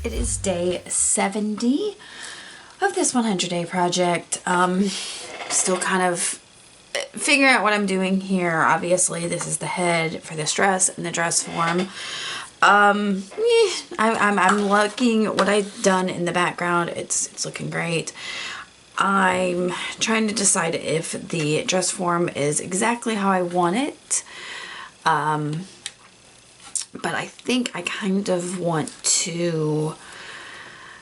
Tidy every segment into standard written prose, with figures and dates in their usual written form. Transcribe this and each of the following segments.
it is day 70 of this 100-day project. Still kind of figuring out what I'm doing here. Obviously, this is the head for this dress and the dress form. I'm liking what I've done in the background. It's looking great. I'm trying to decide if the dress form is exactly how I want it. But I think I kind of want to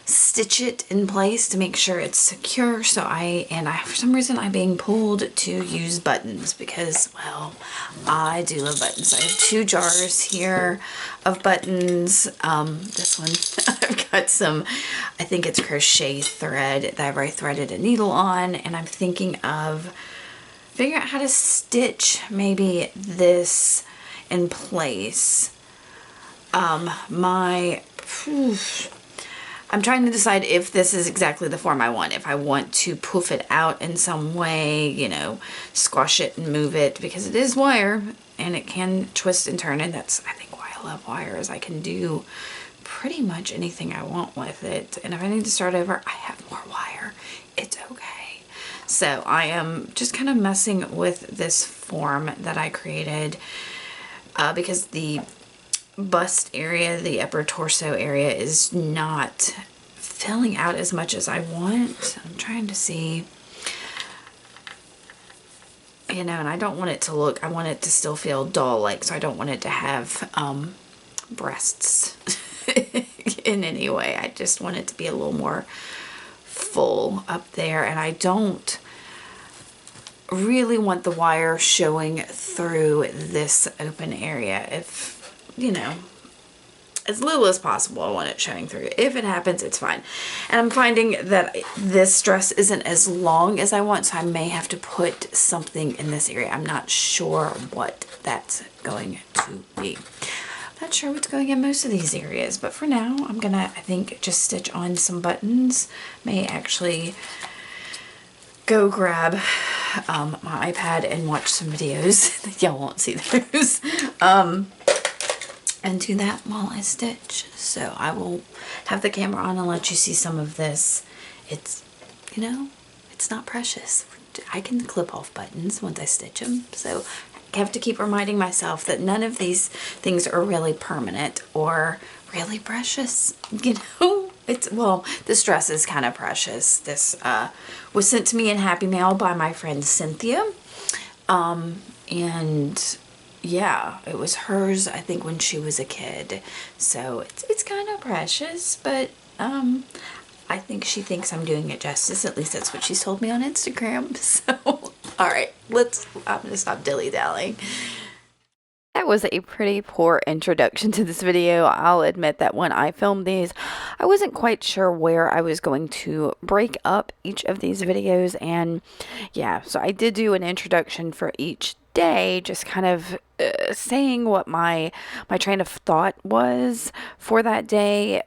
stitch it in place to make sure it's secure. So for some reason I'm being pulled to use buttons because, well, I do love buttons. I have 2 jars here of buttons. This one, I've got some, I think it's crochet thread that I've already threaded a needle on, and I'm thinking of figuring out how to stitch maybe this in place. I'm trying to decide if this is exactly the form I want. If I want to poof it out in some way, you know, squash it and move it, because it is wire and it can twist and turn, and that's, I think, why I love wire, is I can do pretty much anything I want with it. And if I need to start over, I have more wire. It's okay. So I am just kind of messing with this form that I created because the bust area, the upper torso area, is not filling out as much as I want. I'm trying to see, you know, and I don't want it to look, I want it to still feel doll-like, so I don't want it to have breasts in any way. I just want it to be a little more full up there, and I don't really want the wire showing through this open area. If, you know, as little as possible, I want it showing through. If it happens, it's fine. And I'm finding that this dress isn't as long as I want, so I may have to put something in this area. I'm not sure what that's going to be. I'm not sure what's going in most of these areas, but for now, I'm gonna, I think, just stitch on some buttons. May actually go grab my iPad and watch some videos. Y'all won't see those. And do that while I stitch. So I will have the camera on and let you see some of this. It's, you know, it's not precious. I can clip off buttons once I stitch them. So I have to keep reminding myself that none of these things are really permanent or really precious. You know, it's, well, this dress is kind of precious. This was sent to me in Happy Mail by my friend Cynthia. And yeah, it was hers, I think, when she was a kid. So it's kind of precious, but I think she thinks I'm doing it justice. At least that's what she's told me on Instagram. So, all right, I'm gonna stop dilly-dallying. That was a pretty poor introduction to this video. I'll admit that when I filmed these, I wasn't quite sure where I was going to break up each of these videos. And yeah, so I did do an introduction for each day, just kind of saying what my train of thought was for that day.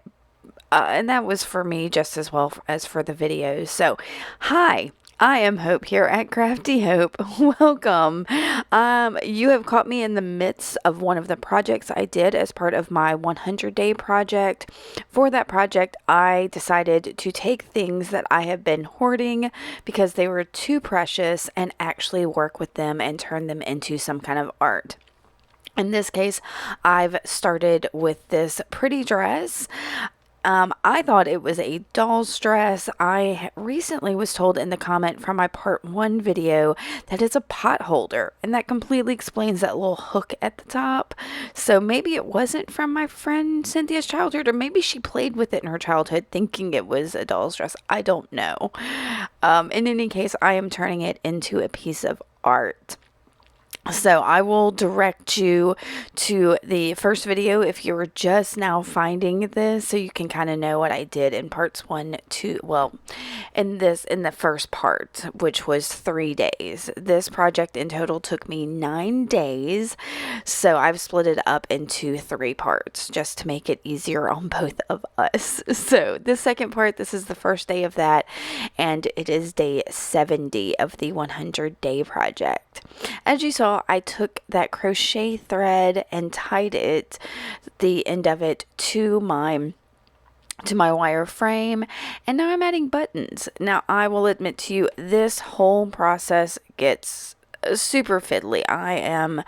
And that was for me just as well as for the videos. So, hi. I am Hope here at Crafty Hope. Welcome. You have caught me in the midst of one of the projects I did as part of my 100-day project. For that project, I decided to take things that I have been hoarding because they were too precious and actually work with them and turn them into some kind of art. In this case, I've started with this pretty dress. I thought it was a doll's dress. I recently was told in the comment from my part 1 video that it's a pot holder, and that completely explains that little hook at the top. So maybe it wasn't from my friend Cynthia's childhood, or maybe she played with it in her childhood thinking it was a doll's dress. I don't know. In any case, I am turning it into a piece of art. So I will direct you to the first video if you're just now finding this, so you can kind of know what I did in parts 1, 2, well, in the first part, which was 3 days. This project in total took me 9 days, so I've split it up into 3 parts just to make it easier on both of us. So the second part, this is the first day of that, and it is day 70 of the 100-day project. As you saw, I took that crochet thread and tied it, the end of it, to my to my wire frame, and now I'm adding buttons. Now I will admit to you, this whole process gets super fiddly. I am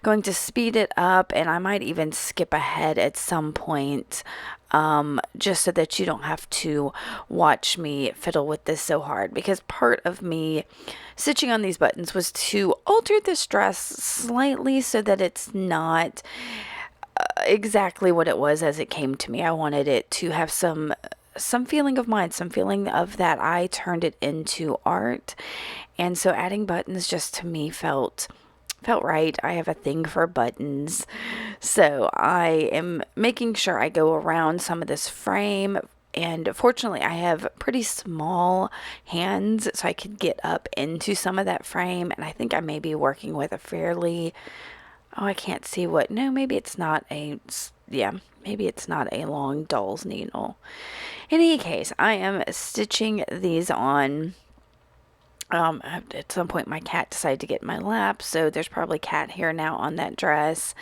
going to speed it up, and I might even skip ahead at some point, just so that you don't have to watch me fiddle with this so hard, because part of me stitching on these buttons was to alter this dress slightly so that it's not exactly what it was as it came to me. I wanted it to have some feeling of mine, some feeling of that I turned it into art. And so adding buttons just to me felt right. I have a thing for buttons. So I am making sure I go around some of this frame, and fortunately I have pretty small hands, so I could get up into some of that frame. And I think I may be working with a fairly, oh, I can't see what, no, maybe it's not a, yeah, maybe it's not a long doll's needle. In any case, I am stitching these on. At some point my cat decided to get in my lap, so there's probably cat hair now on that dress.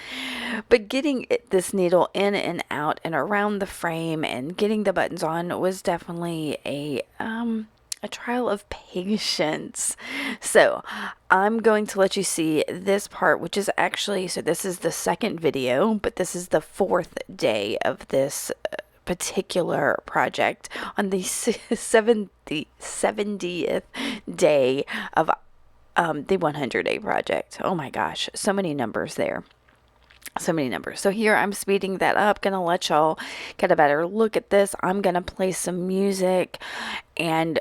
But getting this needle in and out and around the frame and getting the buttons on was definitely a trial of patience. So I'm going to let you see this part, which is actually, so this is the second video, but this is the 4th day of this particular project on the 70th day of the 100-day project. Oh my gosh, so many numbers there. So many numbers. So here I'm speeding that up, gonna let y'all get a better look at this. I'm gonna play some music and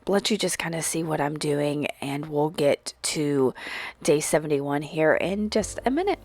let you just kind of see what I'm doing, and we'll get to day 71 here in just a minute.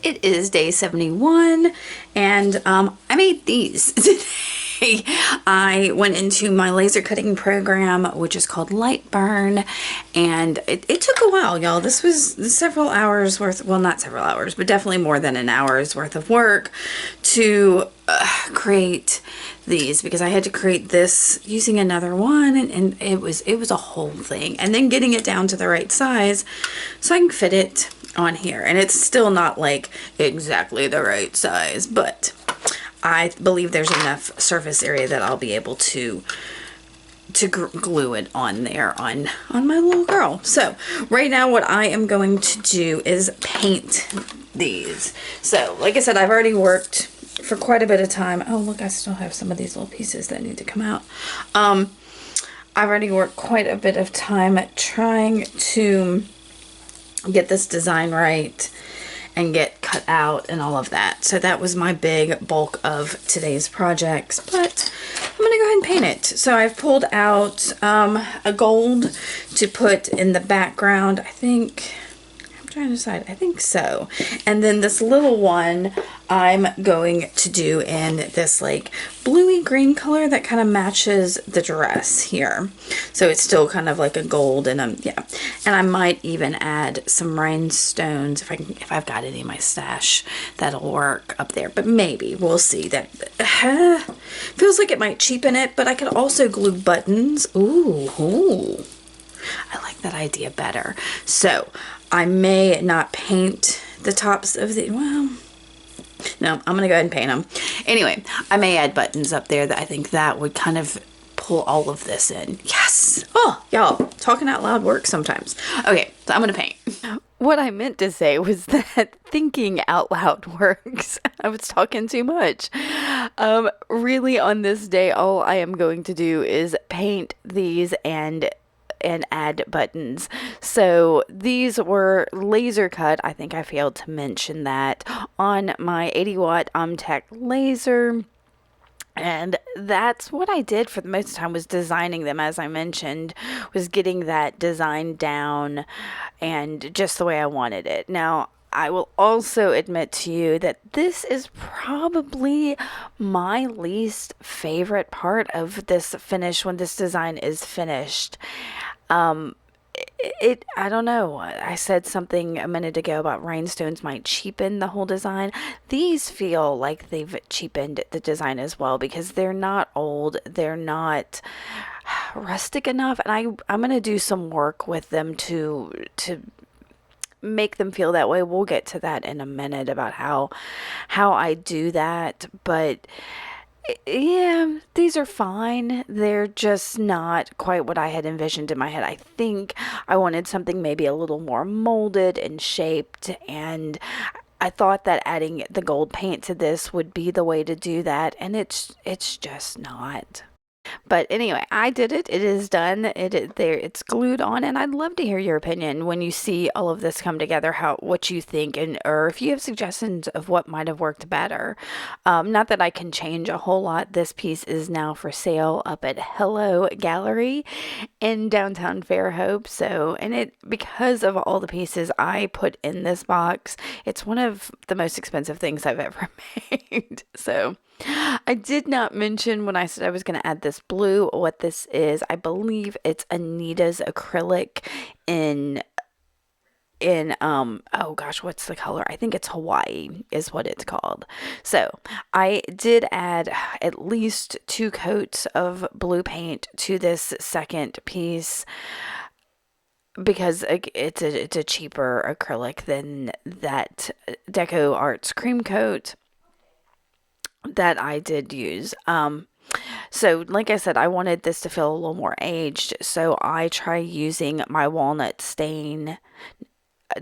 It is day 71, and I made these today. I went into my laser cutting program, which is called Lightburn, and it took a while, y'all. This was several hours worth, well, not several hours, but definitely more than an hour's worth of work to create these, because I had to create this using another one, and it was a whole thing, and then getting it down to the right size so I can fit it on here, and it's still not like exactly the right size, but I believe there's enough surface area that I'll be able to glue it on there on my little girl. So right now what I am going to do is paint these. So like I said, I've already worked for quite a bit of time. Oh look, I still have some of these little pieces that need to come out. I've already worked quite a bit of time trying to get this design right and get cut out and all of that. So that was my big bulk of today's projects, but I'm gonna go ahead and paint it. So I've pulled out a gold to put in the background. I think, I'm trying to decide, I think so. And then this little one I'm going to do in this like bluey green color that kind of matches the dress here. So it's still kind of like a gold, and yeah. And I might even add some rhinestones if I've got any in my stash that'll work up there. But maybe we'll see. That feels like it might cheapen it, but I could also glue buttons. Ooh, I like that idea better. So I may not paint the tops of the, well, no, I'm gonna go ahead and paint them. Anyway, I may add buttons up there that I think that would kind of pull all of this in. Yes. Oh, y'all, talking out loud works sometimes. Okay, so I'm gonna paint. What I meant to say was that thinking out loud works. I was talking too much. Really on this day, all I am going to do is paint these and add buttons. So these were laser cut. I think I failed to mention that on my 80-watt Omtech laser. And that's what I did for the most time, was designing them, as I mentioned, was getting that design down and just the way I wanted it. Now, I will also admit to you that this is probably my least favorite part of this finish when this design is finished. I don't know. I said something a minute ago about rhinestones might cheapen the whole design. These feel like they've cheapened the design as well, because they're not old, they're not rustic enough, and I'm gonna do some work with them to make them feel that way. We'll get to that in a minute about how I do that, but yeah, these are fine. They're just not quite what I had envisioned in my head. I think I wanted something maybe a little more molded and shaped, and I thought that adding the gold paint to this would be the way to do that, and it's just not. But anyway, I did it. It is done. It's glued on, and I'd love to hear your opinion when you see all of this come together. What you think, and or if you have suggestions of what might have worked better. Not that I can change a whole lot. This piece is now for sale up at Hello Gallery in downtown Fairhope. So, and it, because of all the pieces I put in this box, it's one of the most expensive things I've ever made. So. I did not mention when I said I was going to add this blue what this is. I believe it's Anita's acrylic in oh gosh, what's the color? I think it's Hawaii is what it's called. So I did add at least 2 coats of blue paint to this second piece, because it's a cheaper acrylic than that Deco Arts cream coat that I did use. So like I said, I wanted this to feel a little more aged, so I try using my walnut stain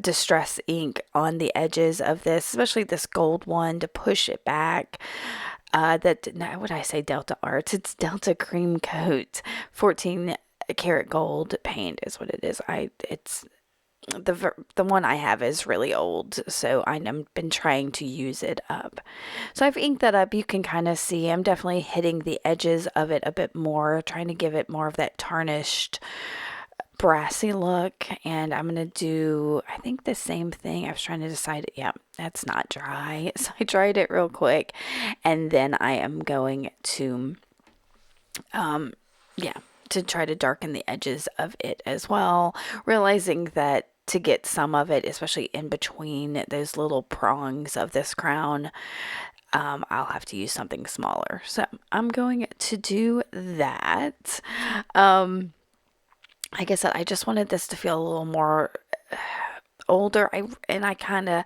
distress ink on the edges of this, especially this gold one, to push it back. What did I say? Delta Arts. It's Delta Cream Coat 14 karat gold paint is what it is. It's the one I have is really old, so I've been trying to use it up. So I've inked that up. You can kind of see I'm definitely hitting the edges of it a bit more, trying to give it more of that tarnished brassy look. And I'm gonna do, I think, the same thing. I was trying to decide, yeah, that's not dry, so I dried it real quick, and then I am going to to try to darken the edges of it as well, realizing that to get some of it, especially in between those little prongs of this crown, I'll have to use something smaller. So I'm going to do that. Like I said, I just wanted this to feel a little more older. I kind of,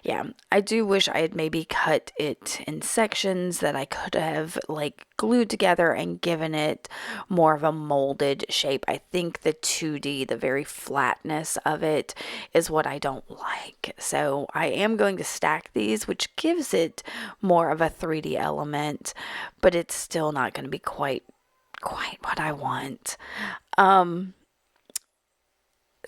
yeah, I do wish I had maybe cut it in sections that I could have like glued together and given it more of a molded shape. I think the 2D, the very flatness of it is what I don't like. So I am going to stack these, which gives it more of a 3D element, but it's still not going to be quite what I want.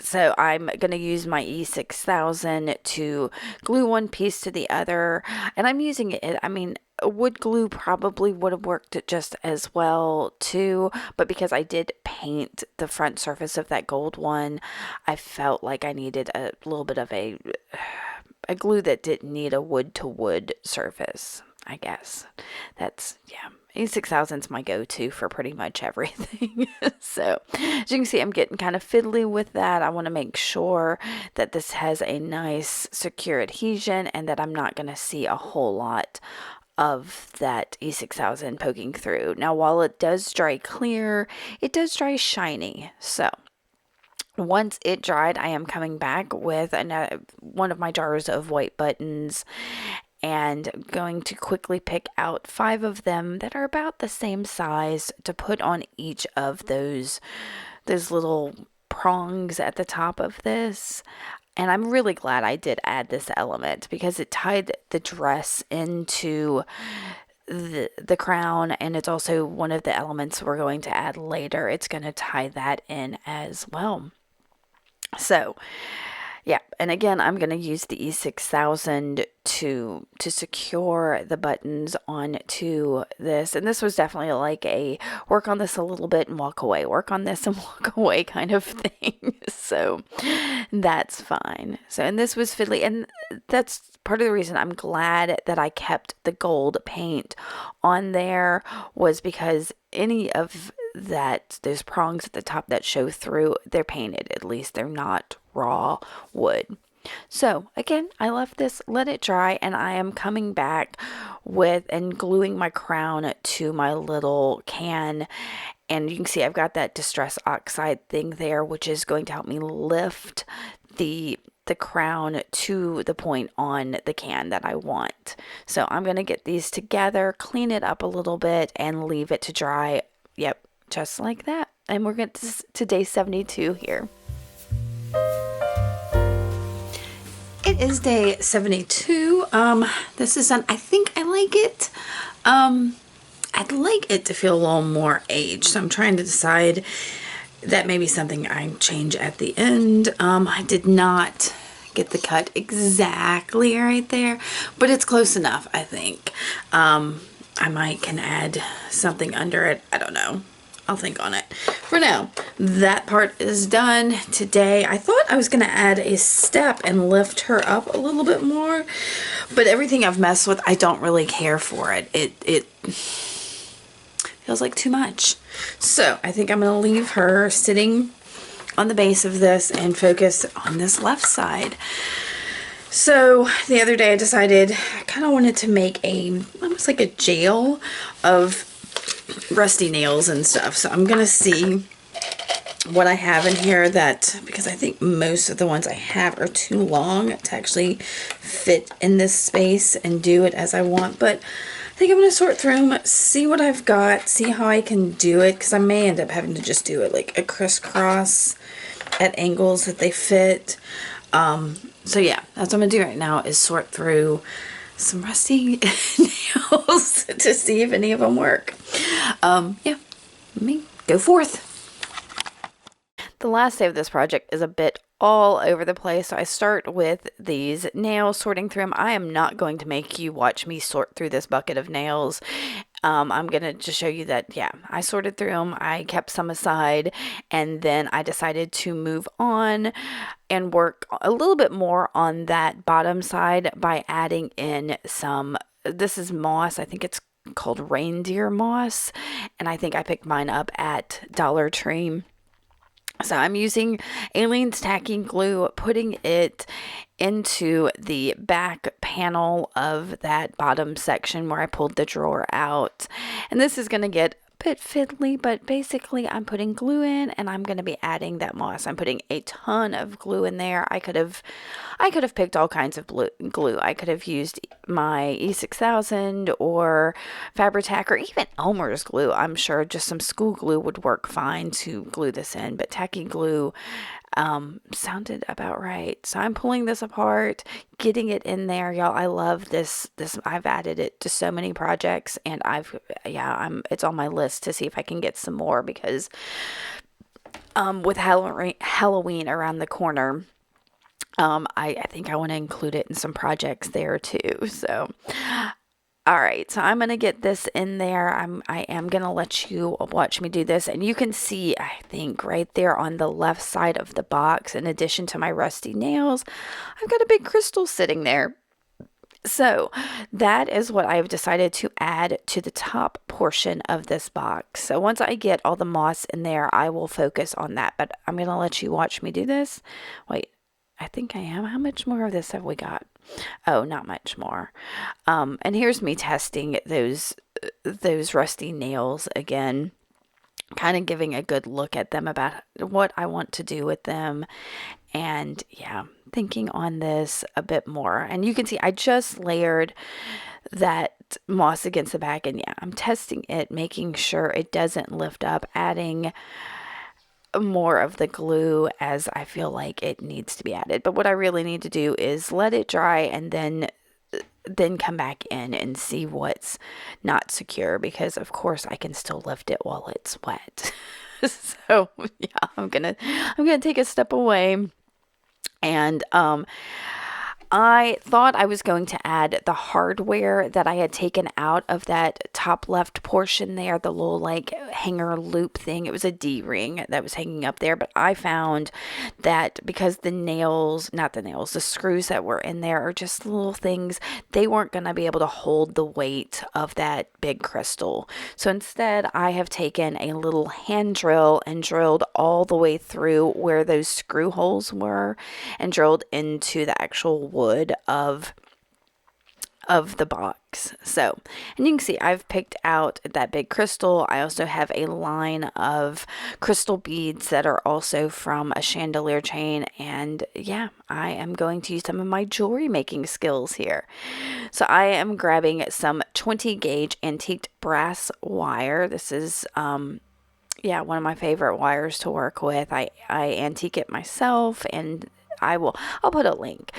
So I'm going to use my E6000 to glue one piece to the other. And I'm using it, I mean, wood glue probably would have worked just as well too. But because I did paint the front surface of that gold one, I felt like I needed a little bit of a glue that didn't need a wood to wood surface, I guess. That's, yeah. E6000 is my go-to for pretty much everything. So as you can see, I'm getting kind of fiddly with that. I want to make sure that this has a nice secure adhesion and that I'm not going to see a whole lot of that E6000 poking through. Now, while it does dry clear, it does dry shiny. So once it dried, I am coming back with one of my jars of white buttons and going to quickly pick out 5 of them that are about the same size to put on each of those little prongs at the top of this. And I'm really glad I did add this element because it tied the dress into the crown, and it's also one of the elements we're going to add later. It's going to tie that in as well. So yeah, and again, I'm going to use the E6000 to secure the buttons onto this. And this was definitely like a work on this a little bit and walk away, work on this and walk away kind of thing. So that's fine. So, and this was fiddly, and that's part of the reason I'm glad that I kept the gold paint on there, was because any of those prongs at the top that show through, they're painted. At least they're not raw wood. So again, I left this, let it dry, and I am coming back with and gluing my crown to my little can. And you can see I've got that distress oxide thing there, which is going to help me lift the crown to the point on the can that I want. So I'm going to get these together, clean it up a little bit, and leave it to dry. Yep, just like that. And we're going to day 72 here. It is day 72. This is I think I like it. I'd like it to feel a little more aged. So I'm trying to decide. That may be something I change at the end. I did not get the cut exactly right there, but it's close enough, I think. I can add something under it. I don't know. I'll think on it. For now, that part is done today. I thought I was going to add a step and lift her up a little bit more, but everything I've messed with, I don't really care for it. It feels like too much. So I think I'm going to leave her sitting on the base of this and focus on this left side. So the other day I decided I kind of wanted to make almost like a jail of rusty nails and stuff. So I'm going to see what I have in here because I think most of the ones I have are too long to actually fit in this space and do it as I want. But I think I'm going to sort through them, see what I've got, see how I can do it, because I may end up having to just do it like a crisscross at angles that they fit. So yeah, that's what I'm going to do right now, is sort through some rusty nails to see if any of them work. Yeah, let me go forth. The last day of this project is a bit all over the place. So I start with these nails, sorting through them. I am not going to make you watch me sort through this bucket of nails. I'm going to just show you that, yeah, I sorted through them. I kept some aside, and then I decided to move on and work a little bit more on that bottom side by adding in this is moss. I think it's called reindeer moss, and I think I picked mine up at Dollar Tree. So I'm using Aleene's tacking glue, putting it into the back panel of that bottom section where I pulled the drawer out. And this is going to get bit fiddly, but basically I'm putting glue in and I'm going to be adding that moss. I'm putting a ton of glue in there. I could have picked all kinds of glue. I could have used my E6000 or Fabri-Tac or even Elmer's glue. I'm sure just some school glue would work fine to glue this in, but tacky glue sounded about right. So I'm pulling this apart, getting it in there, y'all. I love this. I've added it to so many projects, and it's on my list to see if I can get some more, because with Halloween around the corner, I think I want to include it in some projects there too. So all right, so I'm going to get this in there. I am going to let you watch me do this. And you can see, I think, right there on the left side of the box, in addition to my rusty nails, I've got a big crystal sitting there. So that is what I've decided to add to the top portion of this box. So once I get all the moss in there, I will focus on that. But I'm going to let you watch me do this. Wait, I think I am. How much more of this have we got? Oh, not much more. And here's me testing those rusty nails again, kind of giving a good look at them about what I want to do with them. And yeah, thinking on this a bit more. And you can see I just layered that moss against the back, and yeah, I'm testing it, making sure it doesn't lift up, adding more of the glue as I feel like it needs to be added. But what I really need to do is let it dry and then come back in and see what's not secure, because of course I can still lift it while it's wet. So yeah, I'm gonna take a step away, and I thought I was going to add the hardware that I had taken out of that top left portion there, the little like hanger loop thing. It was a D-ring that was hanging up there, but I found that because the screws that were in there are just little things, they weren't going to be able to hold the weight of that big crystal. So instead, I have taken a little hand drill and drilled all the way through where those screw holes were, and drilled into the actual wood of the box. So, and you can see I've picked out that big crystal. I also have a line of crystal beads that are also from a chandelier chain, and yeah, I am going to use some of my jewelry making skills here. So I am grabbing some 20 gauge antiqued brass wire. This is one of my favorite wires to work with. I antique it myself, and I'll put a link.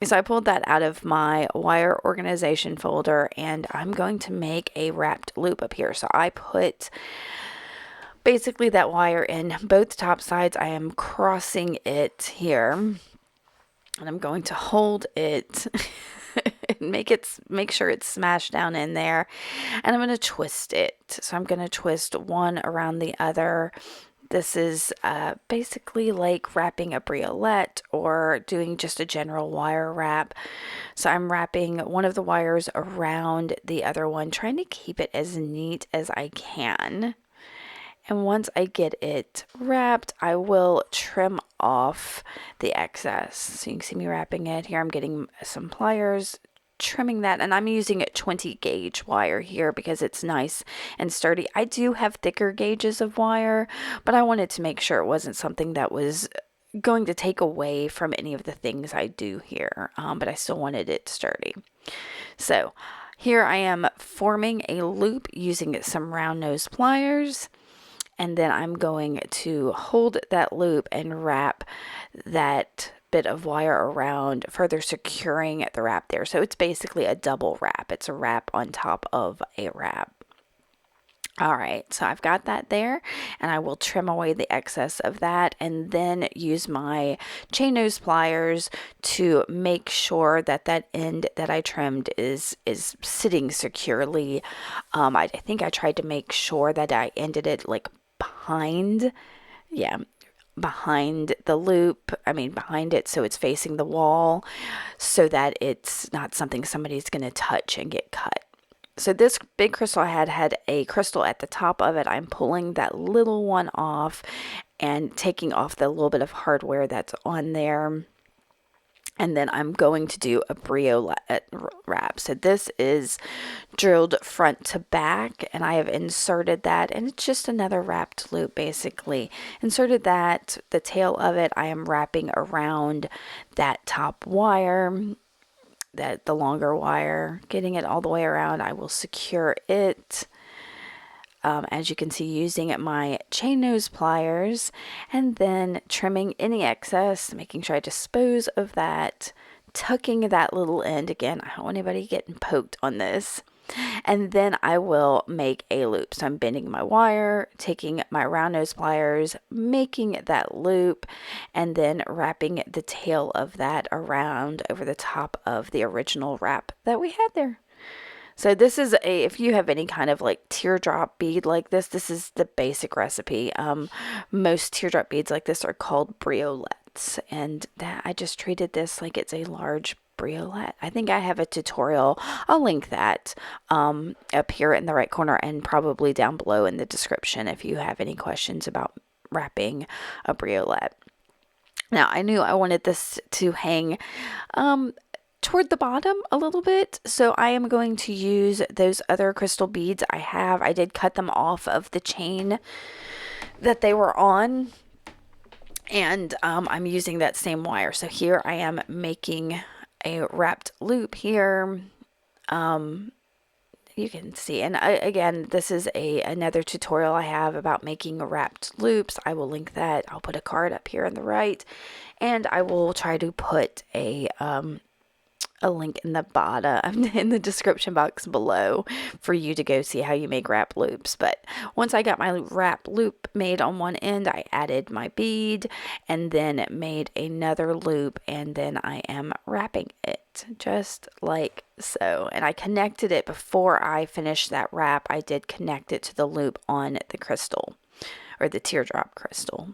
So I pulled that out of my wire organization folder, and I'm going to make a wrapped loop up here. So I put basically that wire in both top sides. I am crossing it here, and I'm going to hold it and make sure it's smashed down in there, and I'm going to twist it. So I'm going to twist one around the other. This is basically like wrapping a briolet or doing just a general wire wrap. So I'm wrapping one of the wires around the other one, trying to keep it as neat as I can. And once I get it wrapped, I will trim off the excess. So you can see me wrapping it here. I'm getting some pliers, trimming that, and I'm using a 20 gauge wire here because it's nice and sturdy. I do have thicker gauges of wire, but I wanted to make sure it wasn't something that was going to take away from any of the things I do here, but I still wanted it sturdy. So here I am forming a loop using some round nose pliers, and then I'm going to hold that loop and wrap that bit of wire around, further securing the wrap there. So it's basically a double wrap. It's a wrap on top of a wrap. All right, so I've got that there, and I will trim away the excess of that, and then use my chain nose pliers to make sure that that end that I trimmed is sitting securely. I think I tried to make sure that I ended it like behind the loop, behind it, so it's facing the wall, so that it's not something somebody's going to touch and get cut. So this big crystal I had a crystal at the top of it. I'm pulling that little one off and taking off the little bit of hardware that's on there. And then I'm going to do a briolette wrap. So this is drilled front to back, and I have inserted that, and it's just another wrapped loop basically. Inserted that, the tail of it, I am wrapping around that top wire, the longer wire, getting it all the way around. I will secure it. As you can see, using my chain nose pliers, and then trimming any excess, making sure I dispose of that, tucking that little end. Again, I don't want anybody getting poked on this. And then I will make a loop. So I'm bending my wire, taking my round nose pliers, making that loop, and then wrapping the tail of that around over the top of the original wrap that we had there. So this is if you have any kind of like teardrop bead like this is the basic recipe. Most teardrop beads like this are called briolettes, and I just treated this like it's a large briolette. I think I have a tutorial. I'll link that up here in the right corner, and probably down below in the description if you have any questions about wrapping a briolette. Now, I knew I wanted this to hang toward the bottom a little bit, so I am going to use those other crystal beads I have. I did cut them off of the chain that they were on, and I'm using that same wire. So here I am making a wrapped loop here. You can see, and again, this is another tutorial I have about making wrapped loops. I will link that. I'll put a card up here on the right, and I will try to put a link in the bottom, in the description box below, for you to go see how you make wrap loops. But once I got my wrap loop made on one end, I added my bead and then made another loop, and then I am wrapping it just like so. And I connected it before I finished that wrap. I did connect it to the loop on the crystal, or the teardrop crystal.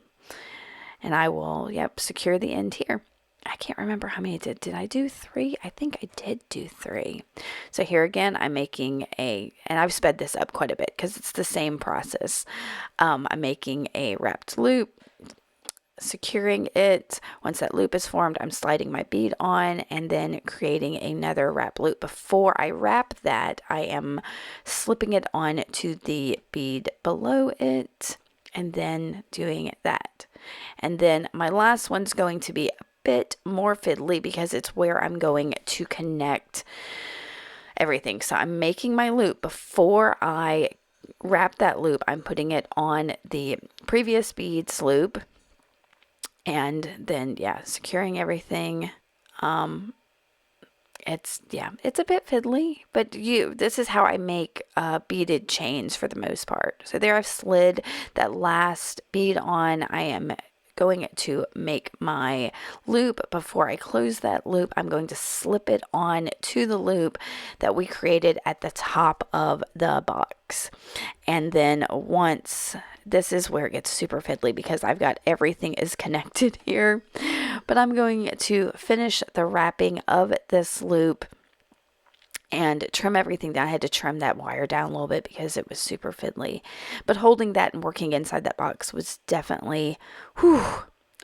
And I will, secure the end here. I can't remember how many I did. Did I do 3? I think I did do 3. So here again, I'm making and I've sped this up quite a bit because it's the same process. I'm making a wrapped loop, securing it. Once that loop is formed, I'm sliding my bead on and then creating another wrap loop. Before I wrap that, I am slipping it on to the bead below it and then doing that. And then my last one's going to be bit more fiddly because it's where I'm going to connect everything. So I'm making my loop. Before I wrap that loop, I'm putting it on the previous beads loop, and then securing everything. It's a bit fiddly, but this is how I make beaded chains for the most part. So there I've slid that last bead on. I am going to make my loop. Before I close that loop, I'm going to slip it on to the loop that we created at the top of the box. And then once, this is where it gets super fiddly because I've got everything is connected here, but I'm going to finish the wrapping of this loop and trim everything down. I had to trim that wire down a little bit because it was super fiddly. But holding that and working inside that box was definitely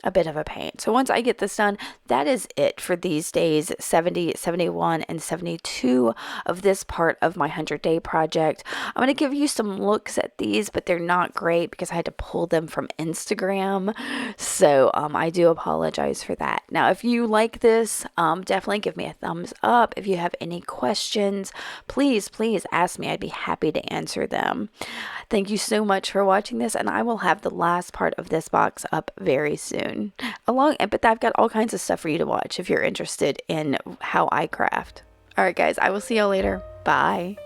a bit of a pain. So once I get this done, that is it for these days 70, 71, and 72 of this part of my 100-day project. I'm going to give you some looks at these, but they're not great because I had to pull them from Instagram. So I do apologize for that. Now, if you like this, definitely give me a thumbs up. If you have any questions, please ask me. I'd be happy to answer them. Thank you so much for watching this, and I will have the last part of this box up very soon. But I've got all kinds of stuff for you to watch if you're interested in how I craft. All right, guys, I will see y'all later. Bye.